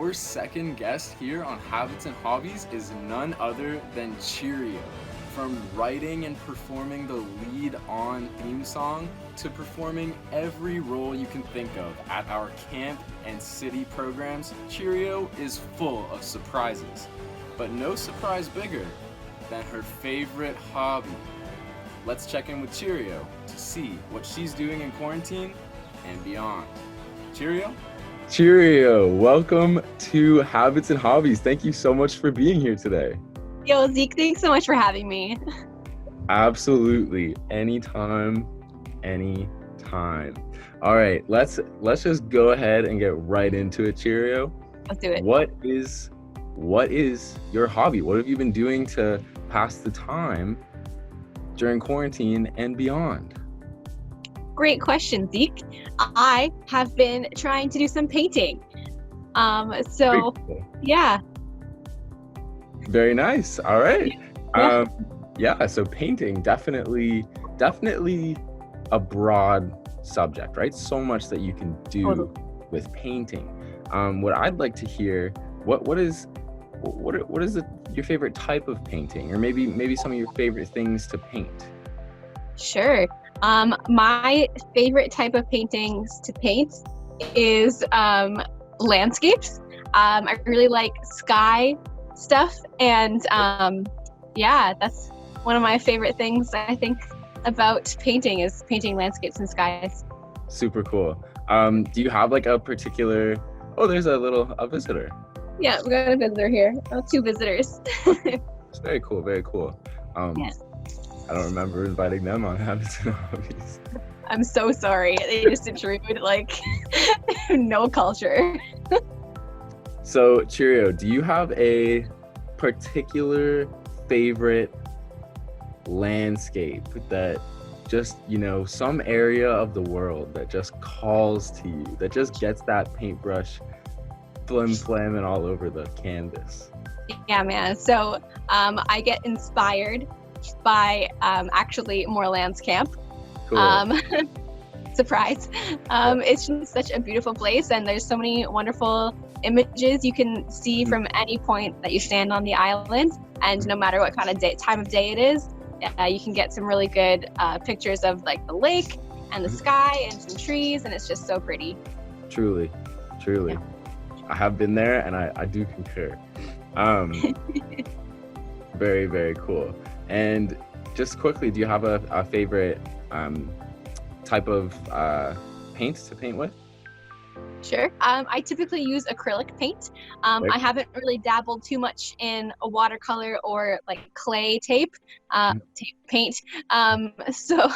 Our second guest here on Habits and Hobbies is none other than Cheeri-oh. From writing and performing the lead on theme song to performing every role you can think of at our camp and city programs, Cheeri-oh is full of surprises. But no surprise bigger than her favorite hobby. Let's check in with Cheeri-oh to see what she's doing in quarantine and beyond. Cheeri-oh? Cheeri-oh, welcome to Habits and Hobbies. Thank you so much for being here today. Yo, Zeke, thanks so much for having me. Absolutely. Anytime. All right, let's just go ahead and get right into it, Cheeri-oh. Let's do it. What is your hobby? What have you been doing to pass the time during quarantine and beyond? Great question, Zeke. I have been trying to do some painting. Very cool. Yeah. Very nice. All right. So painting, definitely a broad subject, right? So much that you can do with painting. What I'd like to hear, what is your favorite type of painting, or maybe some of your favorite things to paint? Sure. My favorite type of paintings to paint is landscapes. I really like sky stuff, and that's one of my favorite things I think about painting is painting landscapes and skies. Super cool. Do you have like a particular? Oh, there's a visitor. Yeah, we got a visitor here. Two visitors. It's very cool. Yes. I don't remember inviting them on Habits and Hobbies. I'm so sorry. They just intrude like no culture. So, Cheeri-oh, do you have a particular favorite landscape that just, some area of the world that just calls to you, that just gets that paintbrush flamming all over the canvas? Yeah, man. So I get inspired by actually Moorelands camp. Cool. Surprise. It's just such a beautiful place, and there's so many wonderful images you can see from any point that you stand on the island, and no matter what kind of time of day it is, you can get some really good pictures of like the lake and the sky and some trees, and it's just so pretty. Truly. Yeah. I have been there, and I do concur. Very, very cool. And just quickly, do you have a favorite type of paint to paint with? Sure. I typically use acrylic paint. I haven't really dabbled too much in a watercolor or like clay tape paint. So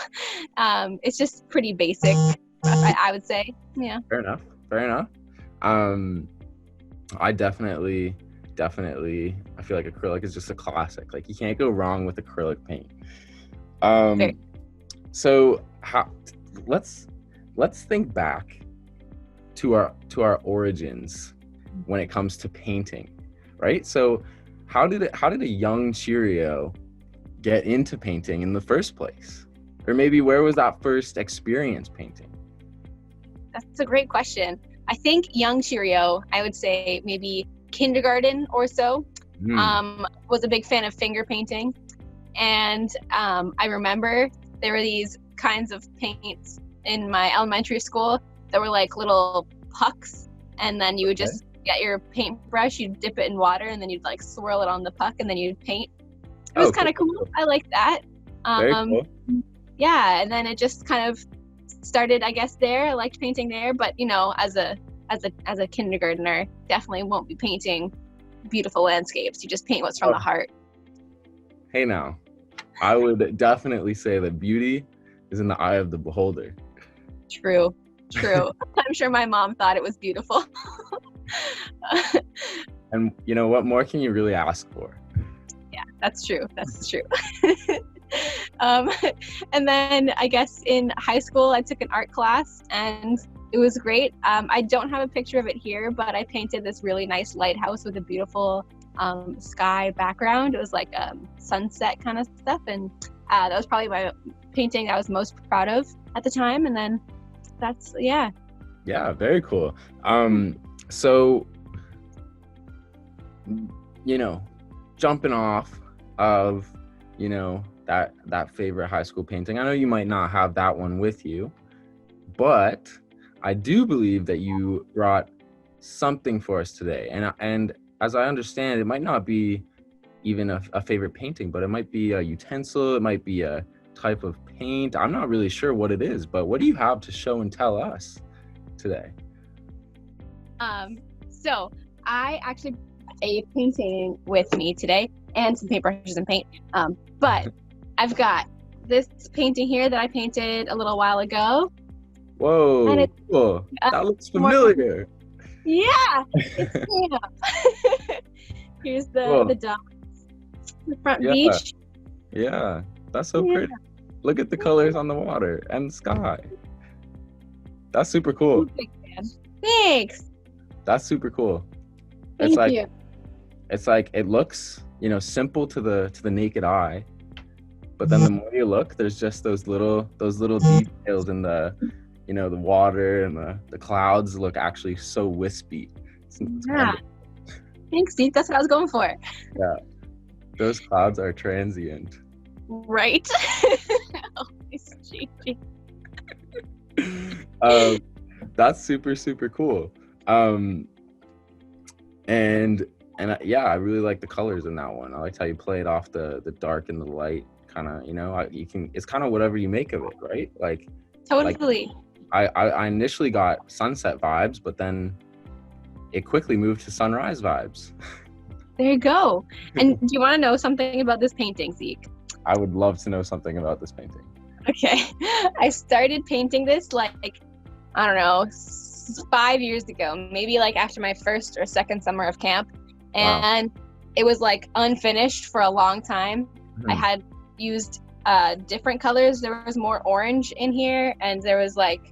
it's just pretty basic, I would say. Yeah. Fair enough. I definitely, I feel like acrylic is just a classic. Like, you can't go wrong with acrylic paint. So let's think back to our origins when it comes to painting, right? So how did a young Cheeri-oh get into painting in the first place? Or maybe where was that first experience painting? That's a great question. I think young Cheeri-oh, I would say maybe kindergarten or so, was a big fan of finger painting. And I remember there were these kinds of paints in my elementary school that were like little pucks, and then you would just get your paintbrush, you'd dip it in water, and then you'd like swirl it on the puck, and then you'd paint. It was kind of cool. I like that. Very cool. Yeah, and then it just kind of started, I guess, there. I liked painting there, but as a kindergartner, definitely won't be painting beautiful landscapes. You just paint what's from the heart. Hey, now, I would definitely say that beauty is in the eye of the beholder. True. I'm sure my mom thought it was beautiful. And what more can you really ask for? Yeah, that's true. And then I guess in high school, I took an art class, and it was great. I don't have a picture of it here, but I painted this really nice lighthouse with a beautiful sky background. It was like sunset kind of stuff, and that was probably my painting I was most proud of at the time. And then that's very cool. So you know, jumping off of, you know, that favorite high school painting. I know you might not have that one with you, but I do believe that you brought something for us today. And as I understand, it might not be even a favorite painting, but it might be a utensil, it might be a type of paint. I'm not really sure what it is, but what do you have to show and tell us today? So I actually brought a painting with me today and some paintbrushes and paint. But I've got this painting here that I painted a little while ago. Whoa, And it's, cool. That looks familiar. Yeah, it's Here's the dogs, the front beach. Yeah, that's so pretty. Look at the colors on the water and the sky. That's super cool. Thanks. That's super cool. Thank you. It's like it looks, you know, simple to the naked eye, but then the more you look, there's just those little details in the, you know, the water and the clouds look actually so wispy. It's yeah. Thanks, Zeke. That's what I was going for. Yeah. Those clouds are transient. Right? Always changing. That's super, super cool. And I really like the colors in that one. I liked how you played off the dark and the light, kind of, you know, it's kind of whatever you make of it, right? Like totally. I initially got sunset vibes, but then it quickly moved to sunrise vibes. There you go. And do you want to know something about this painting, Zeke? I would love to know something about this painting. Okay. I started painting this like, I don't know, 5 years ago, maybe like after my first or second summer of camp. And it was like unfinished for a long time. I had used different colors. There was more orange in here, and there was like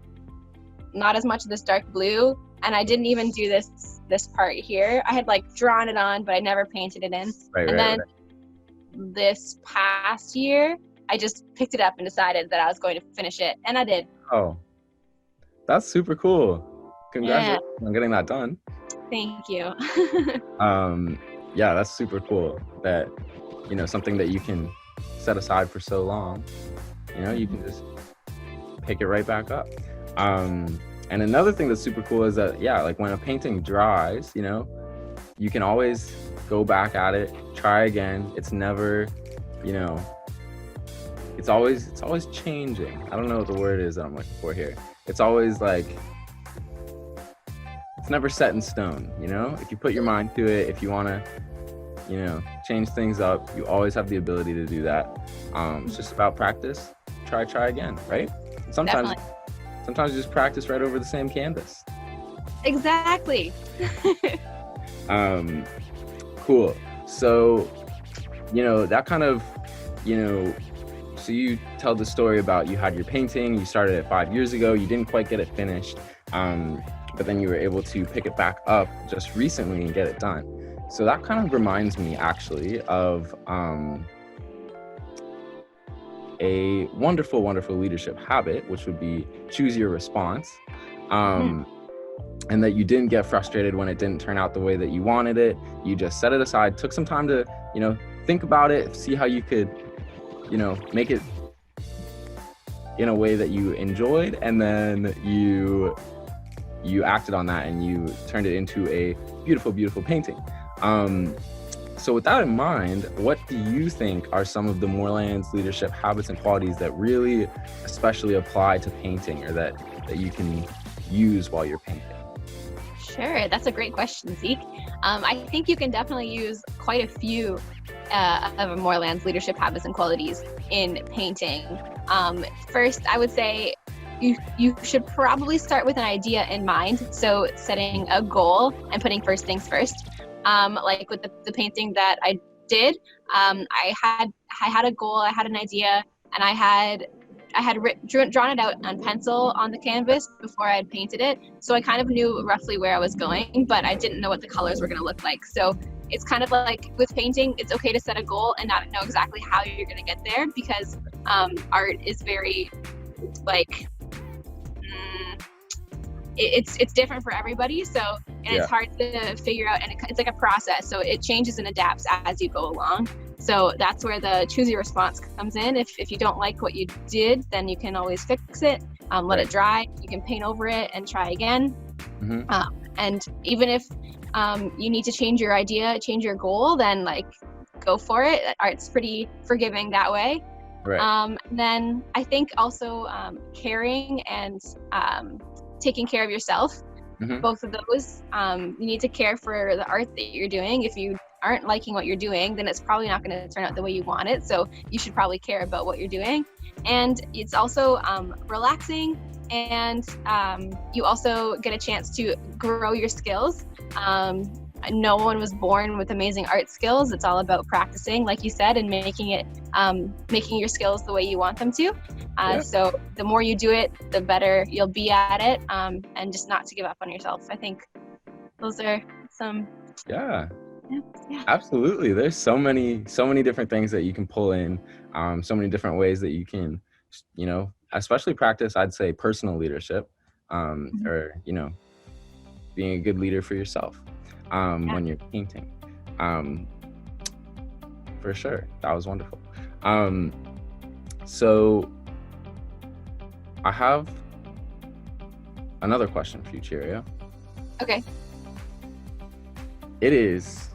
not as much of this dark blue. And I didn't even do this part here. I had like drawn it on, but I never painted it in. Then this past year, I just picked it up and decided that I was going to finish it, and I did. Oh, that's super cool. Congratulations on getting that done. Thank you. Yeah, that's super cool that, you know, something that you can set aside for so long, you know, you can just pick it right back up. And another thing that's super cool is that, yeah, like when a painting dries, you know, you can always go back at it, try again. It's never, you know, it's always changing. I don't know what the word is that I'm looking for here. It's always like, it's never set in stone, you know? If you put your mind to it, if you want to, you know, change things up, you always have the ability to do that. It's just about practice. Try again, right? Sometimes you just practice right over the same canvas. Exactly. Cool. So, you know, that kind of, you know, so you tell the story about you had your painting, you started it 5 years ago, you didn't quite get it finished, but then you were able to pick it back up just recently and get it done. So that kind of reminds me actually of a wonderful, wonderful leadership habit, which would be choose your response. And that you didn't get frustrated when it didn't turn out the way that you wanted it. You just set it aside, took some time to, you know, think about it, see how you could, you know, make it in a way that you enjoyed, and then you acted on that and you turned it into a beautiful, beautiful painting. So with that in mind, what do you think are some of the Moorelands leadership habits and qualities that really especially apply to painting, or that you can use while you're painting? Sure, that's a great question, Zeke. I think you can definitely use quite a few of Mooreland's leadership habits and qualities in painting. First, I would say you should probably start with an idea in mind. So setting a goal and putting first things first. Like with the painting that I did, I had a goal, I had an idea, and I had drawn it out on pencil on the canvas before I had painted it. So I kind of knew roughly where I was going, but I didn't know what the colors were going to look like. So it's kind of like with painting, it's okay to set a goal and not know exactly how you're going to get there, because art is very like, it's different for everybody. So, and it's hard to figure out, and it's like a process. So it changes and adapts as you go along. So that's where the choose your response comes in. If you don't like what you did, then you can always fix it. Let it dry. You can paint over it and try again. And even if you need to change your idea, change your goal, then like go for it. Art's pretty forgiving that way. Then I think also caring and taking care of yourself. Both of those. You need to care for the art that you're doing. If you aren't liking what you're doing, then it's probably not going to turn out the way you want it. So you should probably care about what you're doing. And it's also relaxing, and you also get a chance to grow your skills. No one was born with amazing art skills. It's all about practicing, like you said, and making your skills the way you want them to. So the more you do it, the better you'll be at it, and just not to give up on yourself. I think those are some. Yeah. Absolutely. There's so many different things that you can pull in, so many different ways that you can, especially practice, I'd say, personal leadership, or, being a good leader for yourself when you're painting. For sure. That was wonderful. So I have another question for you, Cheeri-oh. Okay. It is,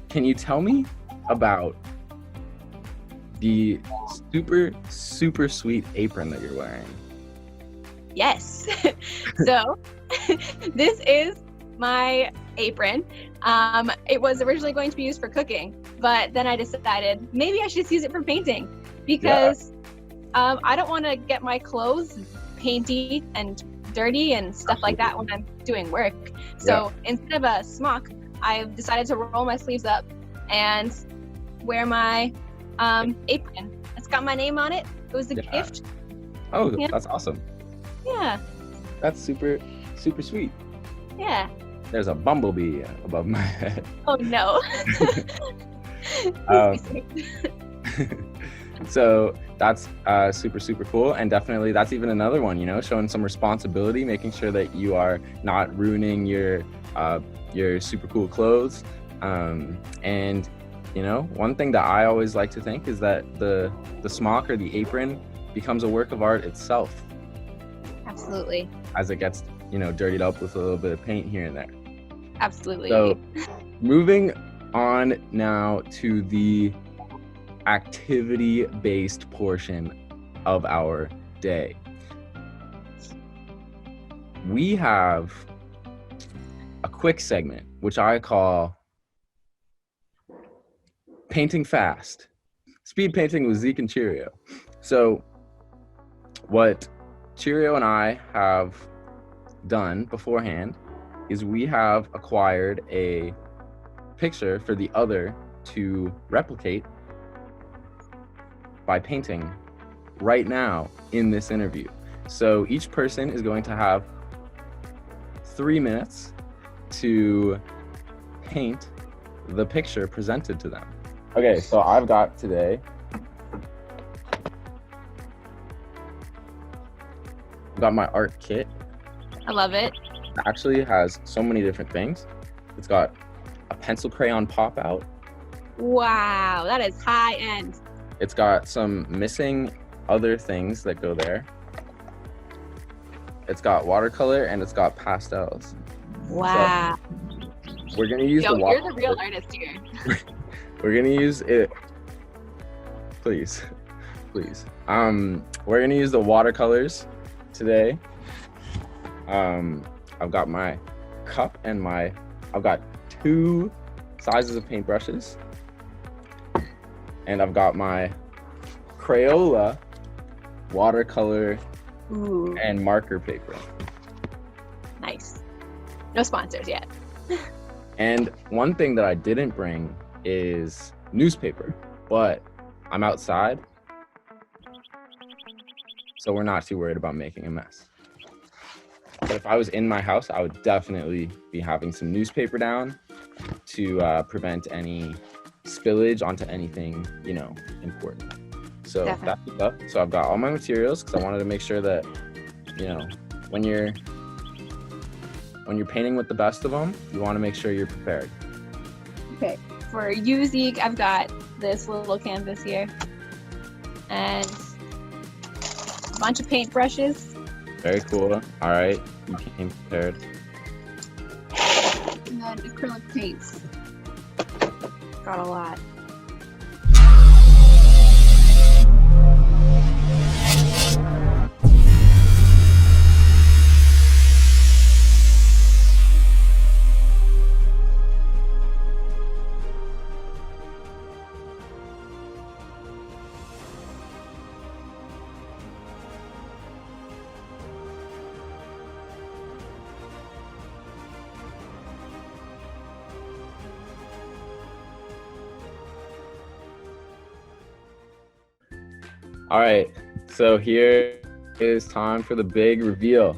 can you tell me about the super sweet apron that you're wearing? Yes. So this is my apron. It was originally going to be used for cooking, but then I decided maybe I should just use it for painting, because I don't want to get my clothes painty and dirty and stuff like that when I'm doing work. So instead of a smock, I've decided to roll my sleeves up and wear my apron. It's got my name on it. It was a gift. Oh, that's awesome. Yeah. That's super sweet. Yeah. There's a bumblebee above my head. Oh no. So that's super cool, and definitely that's even another one, showing some responsibility, making sure that you are not ruining your super cool clothes. And one thing that I always like to think is that the smock or the apron becomes a work of art itself. Absolutely. As it gets dirtied up with a little bit of paint here and there. Absolutely. So moving on now to the activity-based portion of our day. We have a quick segment, which I call Painting Fast. Speed painting with Zeke and Cheeri-oh. So what Cheeri-oh and I have done beforehand is we have acquired a picture for the other to replicate by painting right now in this interview. So each person is going to have 3 minutes to paint the picture presented to them. Okay, so I've got today, I've got my art kit. I love it. It actually has so many different things. It's got a pencil crayon pop out. Wow, that is high end. It's got some missing other things that go there. It's got watercolor and it's got pastels. Wow. So we're gonna use the watercolor. You're the real artist here. We're gonna use it. Please. We're gonna use the watercolors today. I've got my cup and I've got 2 sizes of paintbrushes. And I've got my Crayola watercolor and marker paper. Nice. No sponsors yet. And one thing that I didn't bring is newspaper, but I'm outside, so we're not too worried about making a mess. But if I was in my house, I would definitely be having some newspaper down to prevent any spillage onto anything, important. So Definitely. that's what's up. So I've got all my materials because I wanted to make sure that, you know, when you're painting with the best of them, you want to make sure you're prepared. Okay. For you, Zeke, I've got this little canvas here and a bunch of paintbrushes. Very cool. All right, you came prepared. And then acrylic paints. Got a lot. All right, so here is time for the big reveal.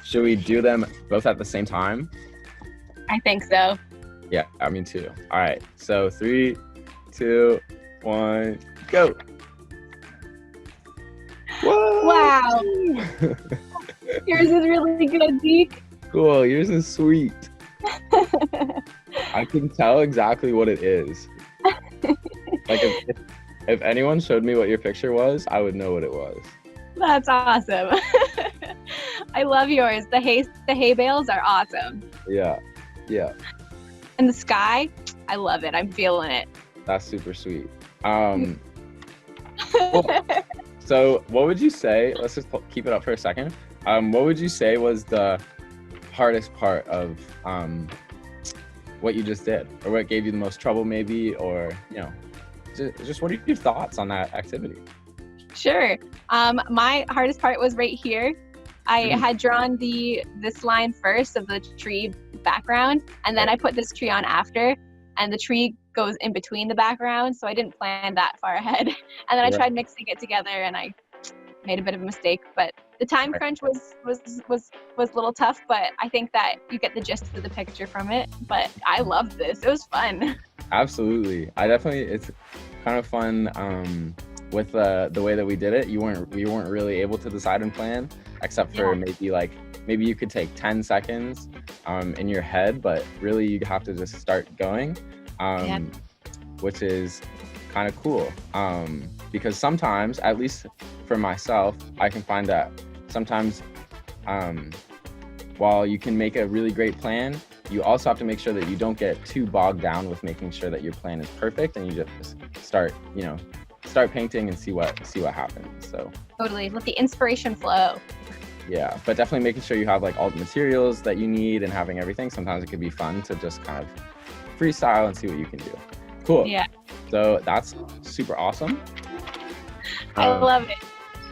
Should we do them both at the same time? I think so. Yeah, I mean too. All right, so 3, 2, 1, go. Whoa! Wow. Yours is really good, Zeke. Cool, yours is sweet. I can tell exactly what it is. Like if anyone showed me what your picture was, I would know what it was. That's awesome. I love yours. The hay bales are awesome. Yeah. And the sky, I love it. I'm feeling it. That's super sweet. Cool. So what would you say, let's just keep it up for a second. What would you say was the hardest part of what you just did? Or what gave you the most trouble maybe? Or, you know, just what are your thoughts on that activity? Sure. My hardest part was right here. I had drawn this line first of the tree background, and then I put this tree on after, and the tree goes in between the background, so I didn't plan that far ahead. And then I tried mixing it together, and I made a bit of a mistake. But the time crunch was a little tough, but I think that you get the gist of the picture from it. But I loved this. It was fun. Absolutely. It's kind of fun with the way that we did it. We weren't really able to decide and plan, except for maybe you could take 10 seconds in your head, but really you have to just start going, which is kind of cool. Because sometimes, at least for myself, I can find that sometimes while you can make a really great plan, you also have to make sure that you don't get too bogged down with making sure that your plan is perfect, and you just start painting and see what happens. So Totally. Let the inspiration flow. Yeah, but definitely making sure you have like all the materials that you need and having everything. Sometimes it could be fun to just kind of freestyle and see what you can do. Cool. Yeah. So that's super awesome. I love it.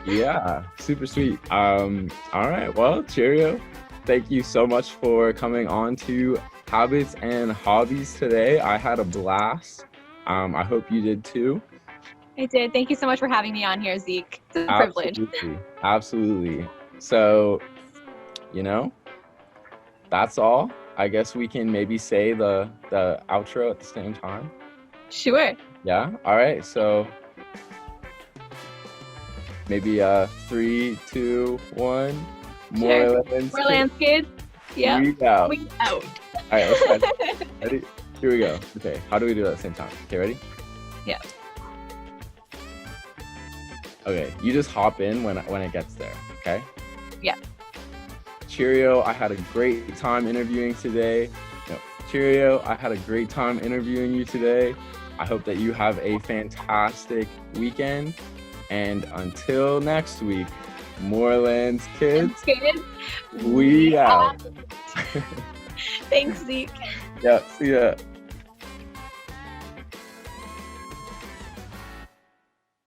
Yeah, super sweet. All right, well, Cheeri-oh, thank you so much for coming on to Habits and Hobbies today. I had a blast. I hope you did too. I did. Thank you so much for having me on here, Zeke. It's a privilege. Absolutely. So, that's all. I guess we can maybe say the outro at the same time. Sure. Yeah. All right. So maybe 3, 2, 1. Moorelands kids. Yeah. We out. We out. All right. Let's try it. Ready? Here we go. Okay. How do we do it at the same time? Okay. Ready? Yeah. Okay. You just hop in when it gets there. Okay. Yeah. Cheeri-oh, I had a great time interviewing today. No, Cheeri-oh, I had a great time interviewing you today. I hope that you have a fantastic weekend. And until next week, Moorelands kids, we out. Thanks, Zeke. Yeah, see ya.